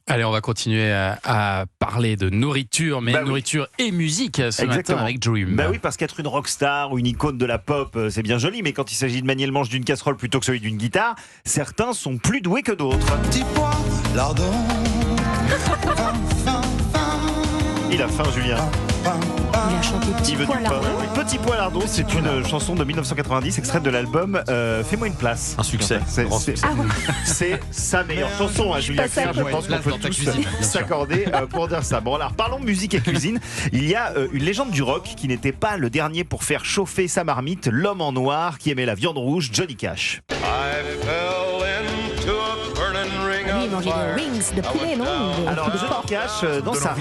Allez, on va continuer à parler de nourriture, mais nourriture et musique ce matin avec Dream. Bah oui, parce qu'être une rockstar ou une icône de la pop, c'est bien joli, mais quand il s'agit de manier le manche d'une casserole plutôt que celui d'une guitare, certains sont plus doués que d'autres. Petit pois, lardon. Il a faim, Julien. Il a chanté Petit Il veut Pois du pain. Lardon. Oui, Petit Pois Lardon, c'est une chanson de 1990, extraite de l'album Fais-moi une place. Un succès, grand succès. C'est sa meilleure chanson, hein, Julien Clerc. Je pense qu'on peut tous s'accorder pour dire ça. Bon, alors parlons musique et cuisine. Il y a une légende du rock qui n'était pas le dernier pour faire chauffer sa marmite, l'homme en noir qui aimait la viande rouge, Johnny Cash. Lui, il mangeait des wings de poulet, non? Alors Johnny Cash, dans sa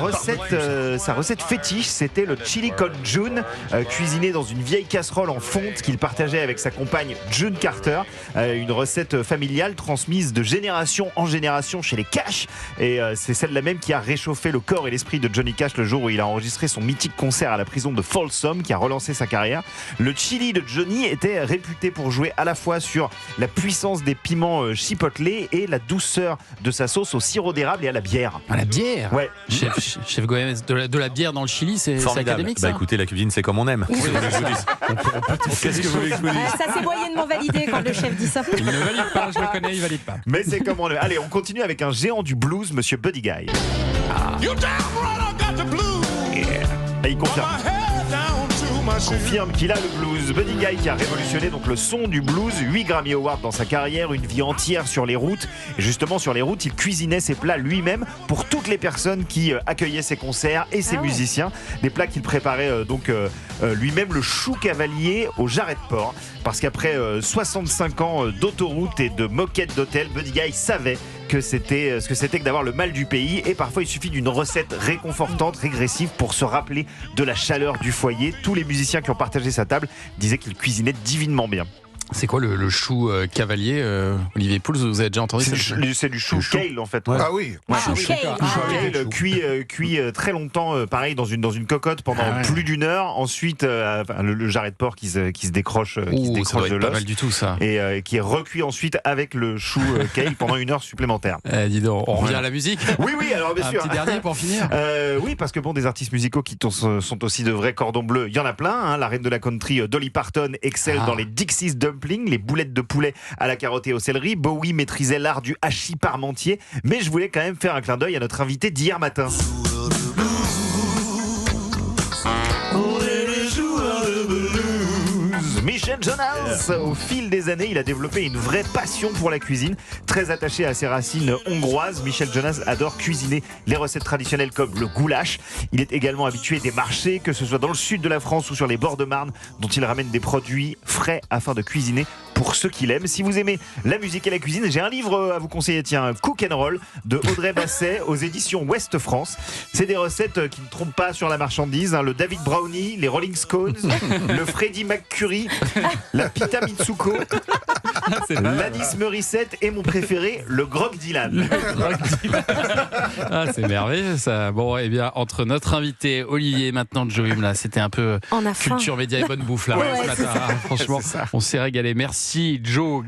recette fétiche, c'était le chili con June, cuisiné dans une vieille casserole en fonte qu'il partageait avec sa compagne June Carter, une recette familiale transmise de génération en génération chez les Cash, et c'est celle-là même qui a réchauffé le corps et l'esprit de Johnny Cash le jour où il a enregistré son mythique concert à la prison de Folsom qui a relancé sa carrière. Le chili de Johnny était réputé pour jouer à la fois sur la puissance des piments chipotlés et la douceur de sa sauce au sirop d'érable et à la bière. À la bière. Ouais. Chef Gomes, de la bière dans le Chili, c'est académique ça. Bah écoutez, la cuisine c'est comme on aime. Qu'est-ce que vous voulez que je vous dise? Ça, c'est moyennement validé quand le chef dit ça. Il ne valide pas, je le connais, il valide pas. Mais c'est comme on le... Allez, on continue avec un géant du blues, Monsieur Buddy Guy. Et il confirme qu'il a le blues. Buddy Guy qui a révolutionné donc le son du blues, 8 Grammy Awards dans sa carrière, une vie entière sur les routes. Et justement sur les routes, il cuisinait ses plats lui-même pour toutes les personnes qui accueillaient ses concerts et ses musiciens. Des plats qu'il préparait lui-même, le chou cavalier au jarret de porc. Parce qu'après 65 ans d'autoroute et de moquette d'hôtel, Buddy Guy savait que c'était ce que c'était que d'avoir le mal du pays, et parfois il suffit d'une recette réconfortante, régressive pour se rappeler de la chaleur du foyer. Tous les musiciens qui ont partagé sa table disaient qu'il cuisinait divinement bien. C'est quoi le chou cavalier, Olivier Pouls, vous avez déjà entendu ça? C'est du chou kale en fait. Ouais. Ah oui. Kale cuit très longtemps, pareil dans une cocotte pendant plus d'une heure. Ensuite, le jarret de porc qui se décroche, Ça doit de être pas l'os, mal du tout ça. et qui est recuit ensuite avec le chou kale pendant une heure supplémentaire. Dis donc, on revient à la musique. Oui, alors bien sûr. Un petit dernier pour finir. Oui, parce que des artistes musicaux qui sont aussi de vrais cordons bleus, il y en a plein. Hein. La reine de la country, Dolly Parton, excelle dans les Dixie's Dumplings, les boulettes de poulet à la carotte et au céleri. Bowie maîtrisait l'art du hachis parmentier. Mais je voulais quand même faire un clin d'œil à notre invité d'hier matin. Michel Jonas. Au fil des années, il a développé une vraie passion pour la cuisine. Très attaché à ses racines hongroises, Michel Jonas adore cuisiner les recettes traditionnelles comme le goulash. Il est également habitué des marchés, que ce soit dans le sud de la France ou sur les bords de Marne, dont il ramène des produits frais afin de cuisiner pour ceux qui l'aiment. Si vous aimez la musique et la cuisine, j'ai un livre à vous conseiller. Tiens, Cook and Roll de Audrey Basset aux éditions Ouest France. C'est des recettes qui ne trompent pas sur la marchandise. Hein. Le David Brownie, les Rolling Scones, le Freddie McCurry, la Pita Mitsuko, l'Anis Morissette et mon préféré, le Grog Dylan. Ah, c'est merveilleux ça. Bon, eh bien, entre notre invité Olivier et maintenant Joey, là, c'était un peu On a faim. culture média et bonne bouffe là, ce matin. Franchement, on s'est régalé. Merci Joe.